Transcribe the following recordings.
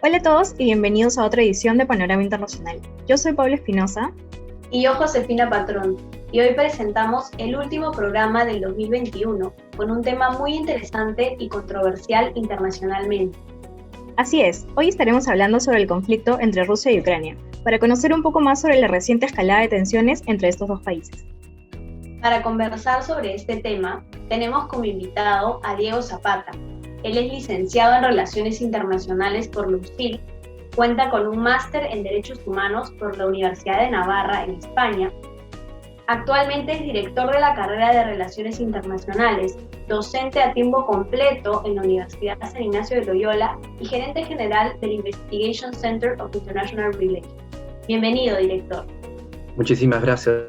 Hola a todos y bienvenidos a otra edición de Panorama Internacional. Yo soy Pablo Espinosa. Y yo, Josefina Patrón, y hoy presentamos el último programa del 2021 con un tema muy interesante y controversial internacionalmente. Así es, hoy estaremos hablando sobre el conflicto entre Rusia y Ucrania, para conocer un poco más sobre la reciente escalada de tensiones entre estos dos países. Para conversar sobre este tema, tenemos como invitado a Diego Zapata. Él es licenciado en Relaciones Internacionales por la UCIL, cuenta con un máster en Derechos Humanos por la Universidad de Navarra en España. Actualmente es director de la carrera de Relaciones Internacionales, docente a tiempo completo en la Universidad San Ignacio de Loyola y gerente general del Investigation Center of International Relations. Bienvenido, director. Muchísimas gracias.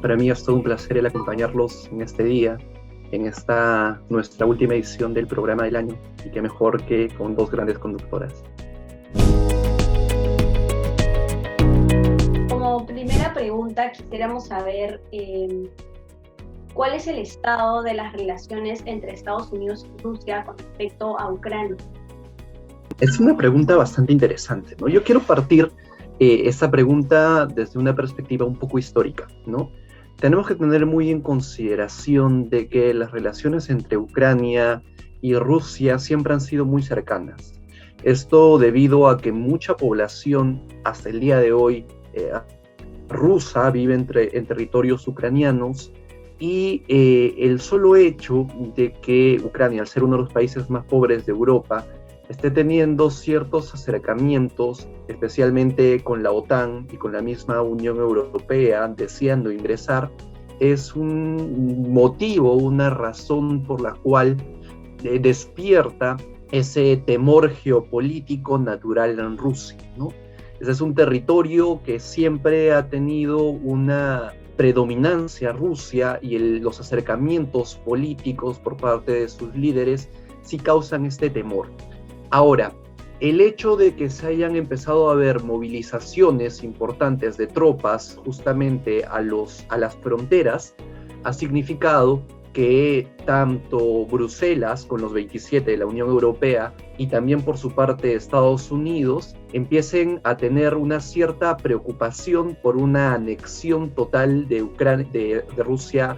Para mí es todo un placer el acompañarlos en este día, en esta nuestra última edición del programa del año, y qué mejor que con dos grandes conductoras. Como primera pregunta, quisiéramos saber cuál es el estado de las relaciones entre Estados Unidos y Rusia con respecto a Ucrania. Es una pregunta bastante interesante, ¿no? Yo quiero partir esta pregunta desde una perspectiva un poco histórica, ¿no? Tenemos que tener muy en consideración de que las relaciones entre Ucrania y Rusia siempre han sido muy cercanas. Esto debido a que mucha población hasta el día de hoy rusa vive en territorios ucranianos, y el solo hecho de que Ucrania, al ser uno de los países más pobres de Europa, esté teniendo ciertos acercamientos, especialmente con la OTAN y con la misma Unión Europea, deseando ingresar, es un motivo, una razón por la cual despierta ese temor geopolítico natural en Rusia, ¿no? Ese es un territorio que siempre ha tenido una predominancia Rusia, y los acercamientos políticos por parte de sus líderes sí causan este temor. Ahora, el hecho de que se hayan empezado a ver movilizaciones importantes de tropas justamente a las fronteras ha significado que tanto Bruselas, con los 27 de la Unión Europea, y también por su parte Estados Unidos, empiecen a tener una cierta preocupación por una anexión total de Rusia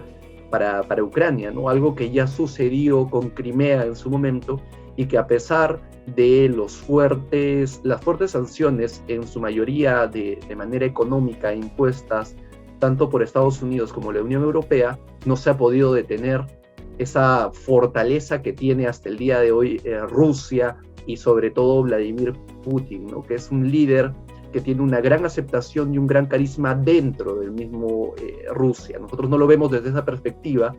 para Ucrania, ¿no? Algo que ya sucedió con Crimea en su momento, y que a pesar de las fuertes sanciones, en su mayoría de manera económica, impuestas tanto por Estados Unidos como la Unión Europea, no se ha podido detener esa fortaleza que tiene hasta el día de hoy Rusia, y sobre todo Vladimir Putin, ¿no? Que es un líder que tiene una gran aceptación y un gran carisma dentro del mismo Rusia. Nosotros no lo vemos desde esa perspectiva,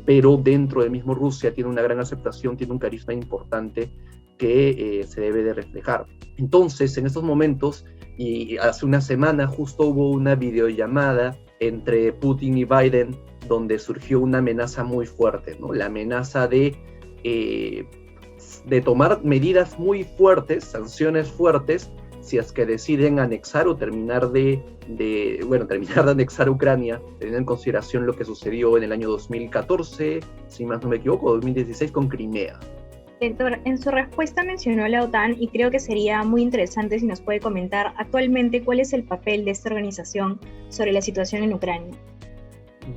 pero dentro del mismo Rusia tiene una gran aceptación, tiene un carisma importante que se debe de reflejar. Entonces, en estos momentos, y hace una semana justo hubo una videollamada entre Putin y Biden, donde surgió una amenaza muy fuerte, ¿no? La amenaza de tomar medidas muy fuertes, sanciones fuertes, si es que deciden anexar o terminar de anexar Ucrania, teniendo en consideración lo que sucedió en el año 2014, si más no me equivoco, 2016 con Crimea. Director, en su respuesta mencionó la OTAN, y creo que sería muy interesante si nos puede comentar actualmente cuál es el papel de esta organización sobre la situación en Ucrania.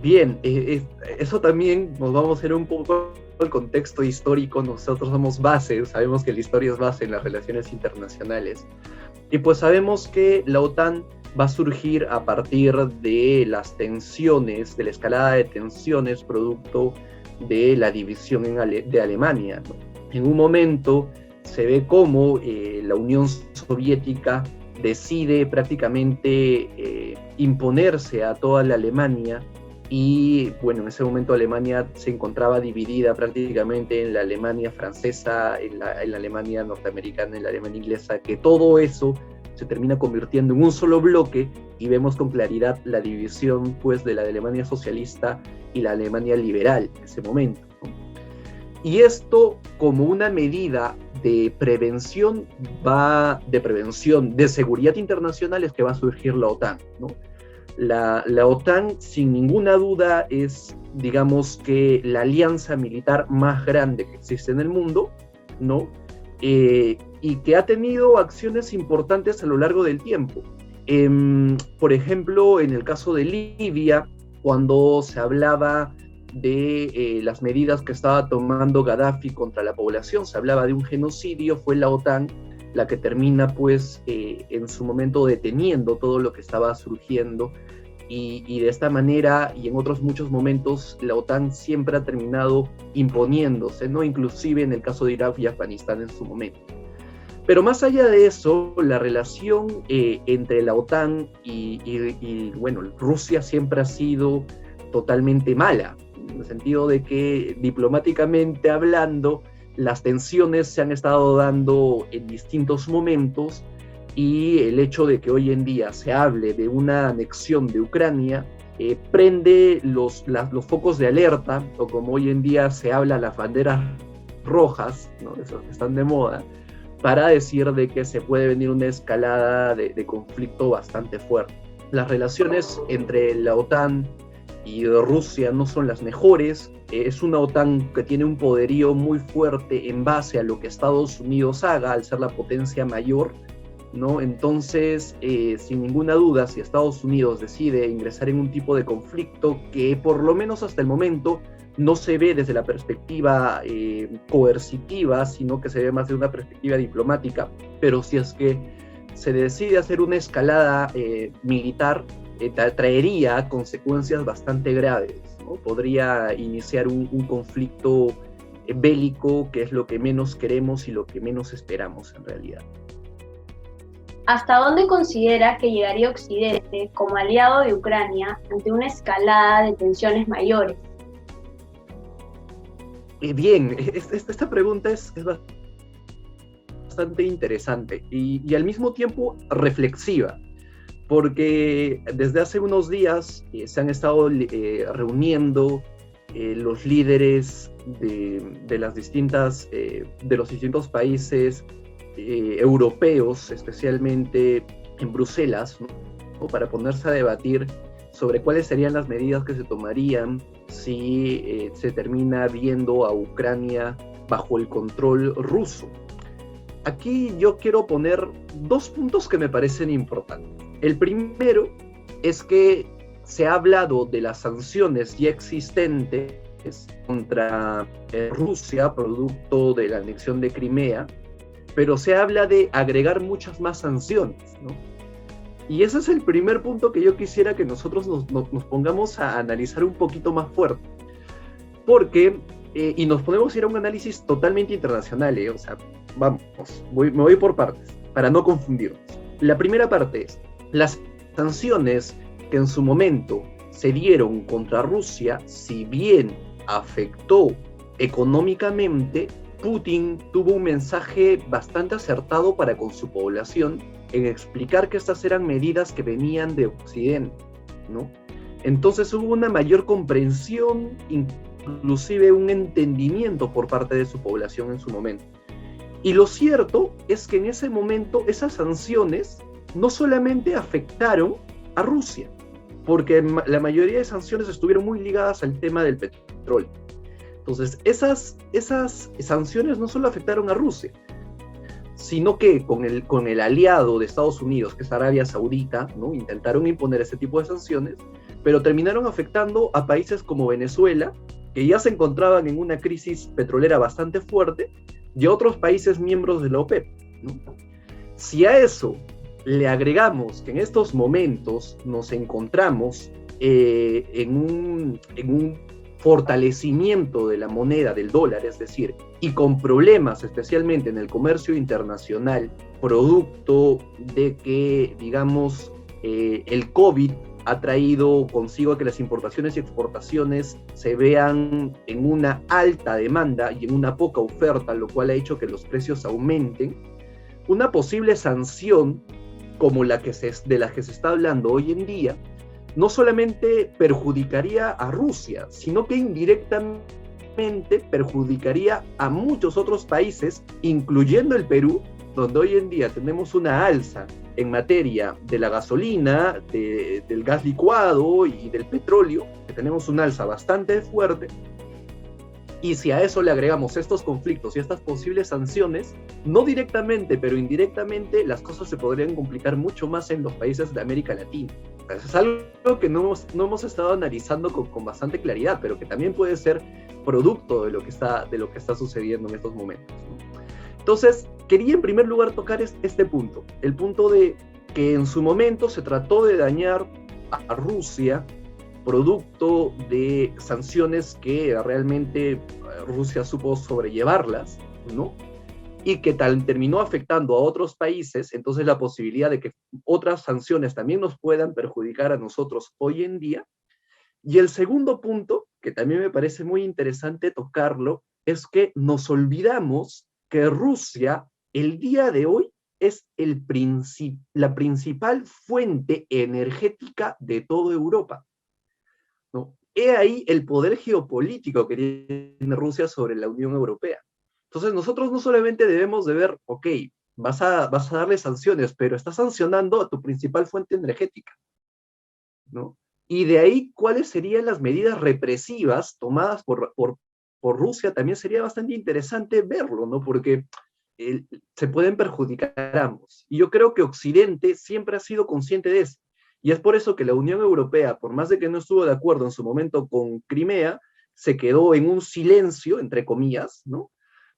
Bien, eso también nos vamos a ir un poco al contexto histórico. Nosotros somos base, sabemos que la historia es base en las relaciones internacionales, y pues sabemos que la OTAN va a surgir a partir de las tensiones, de la escalada de tensiones producto de la división de Alemania, ¿no? En un momento se ve cómo la Unión Soviética decide prácticamente imponerse a toda la Alemania, y bueno, en ese momento Alemania se encontraba dividida prácticamente en la Alemania francesa, en la Alemania norteamericana, en la Alemania inglesa, que todo eso se termina convirtiendo en un solo bloque, y vemos con claridad la división pues de la Alemania socialista y la Alemania liberal en ese momento, ¿no? Y esto, como una medida de prevención, de seguridad internacional, es que va a surgir la OTAN, ¿no? La OTAN, sin ninguna duda, es, digamos que, la alianza militar más grande que existe en el mundo, ¿no? y que ha tenido acciones importantes a lo largo del tiempo. Por ejemplo, en el caso de Libia, cuando se hablaba de las medidas que estaba tomando Gaddafi contra la población, se hablaba de un genocidio, fue la OTAN la que termina pues en su momento deteniendo todo lo que estaba surgiendo, y de esta manera y en otros muchos momentos la OTAN siempre ha terminado imponiéndose, ¿no? Inclusive en el caso de Irak y Afganistán en su momento. Pero más allá de eso, la relación entre la OTAN y bueno, Rusia siempre ha sido totalmente mala, en el sentido de que diplomáticamente hablando, las tensiones se han estado dando en distintos momentos, y el hecho de que hoy en día se hable de una anexión de Ucrania prende los focos de alerta, o como hoy en día se habla, las banderas rojas, ¿no? Esas que están de moda, para decir de que se puede venir una escalada de conflicto bastante fuerte. Las relaciones entre la OTAN y Rusia no son las mejores. Es una OTAN que tiene un poderío muy fuerte en base a lo que Estados Unidos haga, al ser la potencia mayor, ¿no? Entonces, sin ninguna duda, si Estados Unidos decide ingresar en un tipo de conflicto que por lo menos hasta el momento no se ve desde la perspectiva coercitiva, sino que se ve más de una perspectiva diplomática, pero si es que se decide hacer una escalada militar, traería consecuencias bastante graves, ¿no? Podría iniciar un conflicto bélico, que es lo que menos queremos y lo que menos esperamos en realidad. ¿Hasta dónde considera que llegaría Occidente como aliado de Ucrania ante una escalada de tensiones mayores? Bien, esta pregunta es bastante interesante y al mismo tiempo reflexiva, porque desde hace unos días se han estado reuniendo los líderes de los distintos países europeos, especialmente en Bruselas, ¿no? Para ponerse a debatir sobre cuáles serían las medidas que se tomarían si se termina viendo a Ucrania bajo el control ruso. Aquí yo quiero poner dos puntos que me parecen importantes. El primero es que se ha hablado de las sanciones ya existentes contra Rusia, producto de la anexión de Crimea, pero se habla de agregar muchas más sanciones, ¿no? Y ese es el primer punto que yo quisiera que nosotros nos pongamos a analizar un poquito más fuerte. Porque, y nos podemos ir a un análisis totalmente internacional, o sea, vamos, me voy por partes, para no confundirnos. La primera parte es, las sanciones que en su momento se dieron contra Rusia, si bien afectó económicamente, Putin tuvo un mensaje bastante acertado para con su población en explicar que estas eran medidas que venían de Occidente, ¿no? Entonces hubo una mayor comprensión, inclusive un entendimiento por parte de su población en su momento. Y lo cierto es que en ese momento esas sanciones no solamente afectaron a Rusia, porque la mayoría de sanciones estuvieron muy ligadas al tema del petróleo. Entonces, esas sanciones no solo afectaron a Rusia, sino que con el aliado de Estados Unidos, que es Arabia Saudita, ¿no? Intentaron imponer ese tipo de sanciones, pero terminaron afectando a países como Venezuela, que ya se encontraban en una crisis petrolera bastante fuerte, y a otros países miembros de la OPEP, ¿no? Si a eso le agregamos que en estos momentos nos encontramos en un fortalecimiento de la moneda del dólar, es decir, y con problemas especialmente en el comercio internacional, producto de que, digamos, el COVID ha traído consigo que las importaciones y exportaciones se vean en una alta demanda y en una poca oferta, lo cual ha hecho que los precios aumenten. Una posible sanción como de la que se está hablando hoy en día, no solamente perjudicaría a Rusia, sino que indirectamente perjudicaría a muchos otros países, incluyendo el Perú, donde hoy en día tenemos una alza en materia de la gasolina, del gas licuado y del petróleo, que tenemos una alza bastante fuerte, Y si a eso le agregamos estos conflictos y estas posibles sanciones, no directamente, pero indirectamente, las cosas se podrían complicar mucho más en los países de América Latina. Es algo que no hemos estado analizando con bastante claridad, pero que también puede ser producto de lo que está sucediendo en estos momentos, ¿no? Entonces, quería en primer lugar tocar este punto, el punto de que en su momento se trató de dañar a Rusia producto de sanciones que realmente Rusia supo sobrellevarlas, ¿no? Y que terminó afectando a otros países, entonces la posibilidad de que otras sanciones también nos puedan perjudicar a nosotros hoy en día. Y el segundo punto, que también me parece muy interesante tocarlo, es que nos olvidamos que Rusia, el día de hoy, es la principal fuente energética de toda Europa, ¿no? He ahí el poder geopolítico que tiene Rusia sobre la Unión Europea. Entonces nosotros no solamente debemos de ver, ok, vas a darle sanciones, pero estás sancionando a tu principal fuente energética, ¿no? Y de ahí, ¿cuáles serían las medidas represivas tomadas por Rusia? También sería bastante interesante verlo, ¿no? Porque se pueden perjudicar a ambos. Y yo creo que Occidente siempre ha sido consciente de eso. Y es por eso que la Unión Europea, por más de que no estuvo de acuerdo en su momento con Crimea, se quedó en un silencio, entre comillas, ¿no?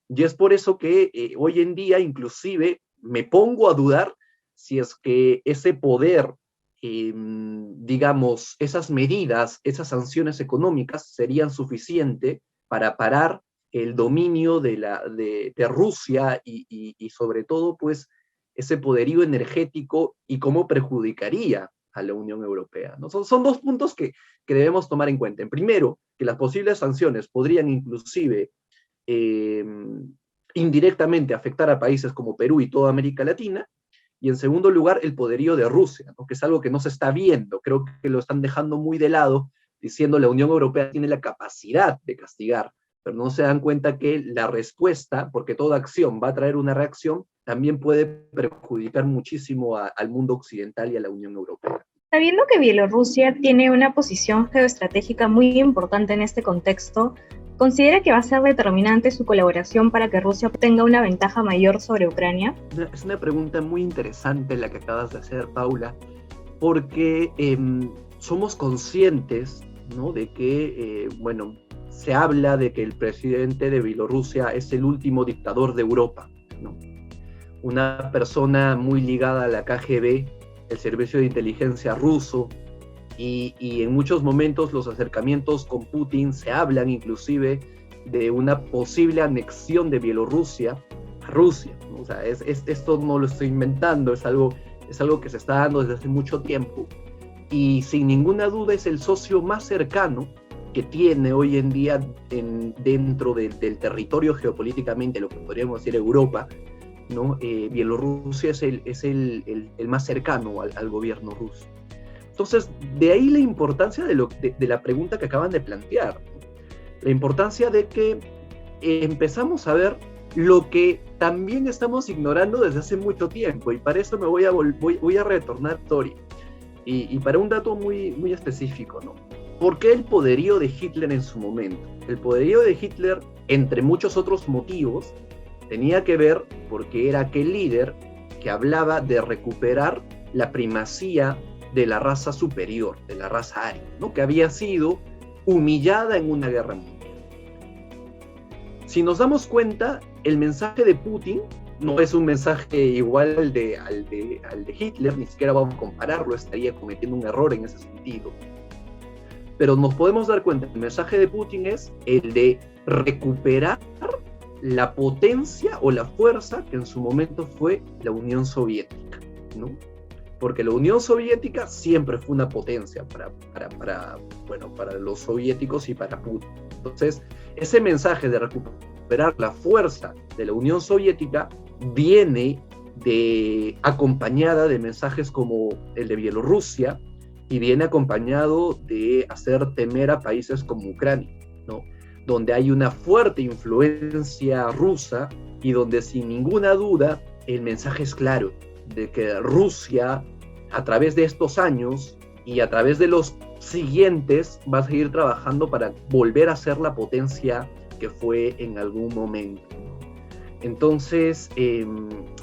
Y es por eso que hoy en día inclusive me pongo a dudar si es que ese poder, digamos, esas medidas, esas sanciones económicas serían suficientes para parar el dominio de Rusia y sobre todo, pues, ese poderío energético y cómo perjudicaría a la Unión Europea, ¿no? Son dos puntos que debemos tomar en cuenta. En primero, que las posibles sanciones podrían inclusive indirectamente afectar a países como Perú y toda América Latina, y en segundo lugar, el poderío de Rusia, ¿no? Que es algo que no se está viendo, creo que lo están dejando muy de lado, diciendo la Unión Europea tiene la capacidad de castigar, pero no se dan cuenta que la respuesta, porque toda acción va a traer una reacción, también puede perjudicar muchísimo al mundo occidental y a la Unión Europea. Sabiendo que Bielorrusia tiene una posición geoestratégica muy importante en este contexto, ¿considera que va a ser determinante su colaboración para que Rusia obtenga una ventaja mayor sobre Ucrania? Es una pregunta muy interesante la que acabas de hacer, Paula, porque somos conscientes, ¿no?, de que, bueno, se habla de que el presidente de Bielorrusia es el último dictador de Europa, ¿no? Una persona muy ligada a la KGB, el servicio de inteligencia ruso, y en muchos momentos los acercamientos con Putin se hablan inclusive de una posible anexión de Bielorrusia a Rusia, ¿no? O sea, esto no lo estoy inventando, es algo que se está dando desde hace mucho tiempo, y sin ninguna duda es el socio más cercano que tiene hoy en día dentro del territorio geopolíticamente, lo que podríamos decir Europa, ¿no? Bielorrusia es el más cercano al gobierno ruso. Entonces, de ahí la importancia de la pregunta que acaban de plantear, la importancia de que empezamos a ver lo que también estamos ignorando desde hace mucho tiempo, y para eso me voy a retornar a historia, y para un dato muy, muy específico, ¿no? ¿Por qué el poderío de Hitler en su momento? El poderío de Hitler, entre muchos otros motivos, tenía que ver porque era aquel líder que hablaba de recuperar la primacía de la raza superior, de la raza aria, ¿no?, que había sido humillada en una guerra mundial. Si nos damos cuenta, el mensaje de Putin no es un mensaje igual al de Hitler, ni siquiera vamos a compararlo, estaría cometiendo un error en ese sentido. Pero nos podemos dar cuenta, el mensaje de Putin es el de recuperar la potencia o la fuerza que en su momento fue la Unión Soviética, ¿no? Porque la Unión Soviética siempre fue una potencia para los soviéticos y para Putin. Entonces, ese mensaje de recuperar la fuerza de la Unión Soviética viene acompañada de mensajes como el de Bielorrusia, y viene acompañado de hacer temer a países como Ucrania, ¿no?, donde hay una fuerte influencia rusa y donde sin ninguna duda el mensaje es claro, de que Rusia, a través de estos años y a través de los siguientes, va a seguir trabajando para volver a ser la potencia que fue en algún momento. Entonces,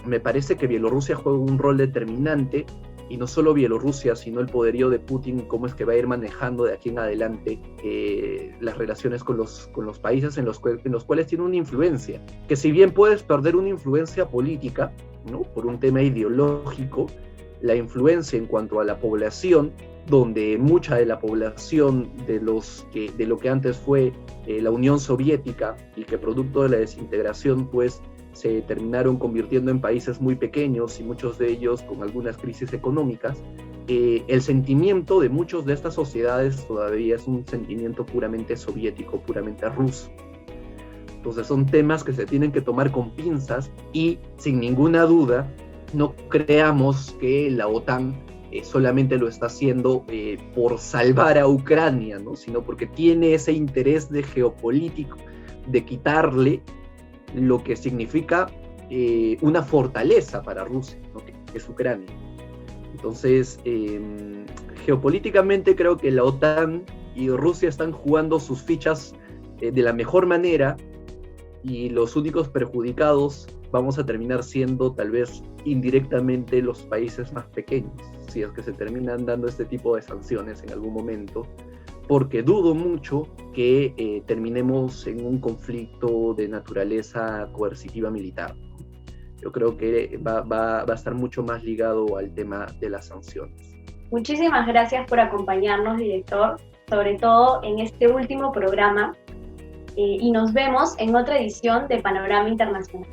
me parece que Bielorrusia juega un rol determinante, y no solo Bielorrusia, sino el poderío de Putin, cómo es que va a ir manejando de aquí en adelante las relaciones con los países en los cuales tiene una influencia. Que si bien puedes perder una influencia política, ¿no?, por un tema ideológico, la influencia en cuanto a la población, donde mucha de la población de lo que antes fue la Unión Soviética, y que producto de la desintegración pues se terminaron convirtiendo en países muy pequeños y muchos de ellos con algunas crisis económicas, el sentimiento de muchas de estas sociedades todavía es un sentimiento puramente soviético, puramente ruso. Entonces son temas que se tienen que tomar con pinzas, y sin ninguna duda no creamos que la OTAN solamente lo está haciendo por salvar a Ucrania, ¿no?, sino porque tiene ese interés de geopolítico de quitarle lo que significa una fortaleza para Rusia, ¿no?, que es Ucrania. Entonces, geopolíticamente creo que la OTAN y Rusia están jugando sus fichas de la mejor manera, y los únicos perjudicados vamos a terminar siendo tal vez indirectamente los países más pequeños, si es que se terminan dando este tipo de sanciones en algún momento, porque dudo mucho que terminemos en un conflicto de naturaleza coercitiva militar. Yo creo que va a estar mucho más ligado al tema de las sanciones. Muchísimas gracias por acompañarnos, director, sobre todo en este último programa, y nos vemos en otra edición de Panorama Internacional.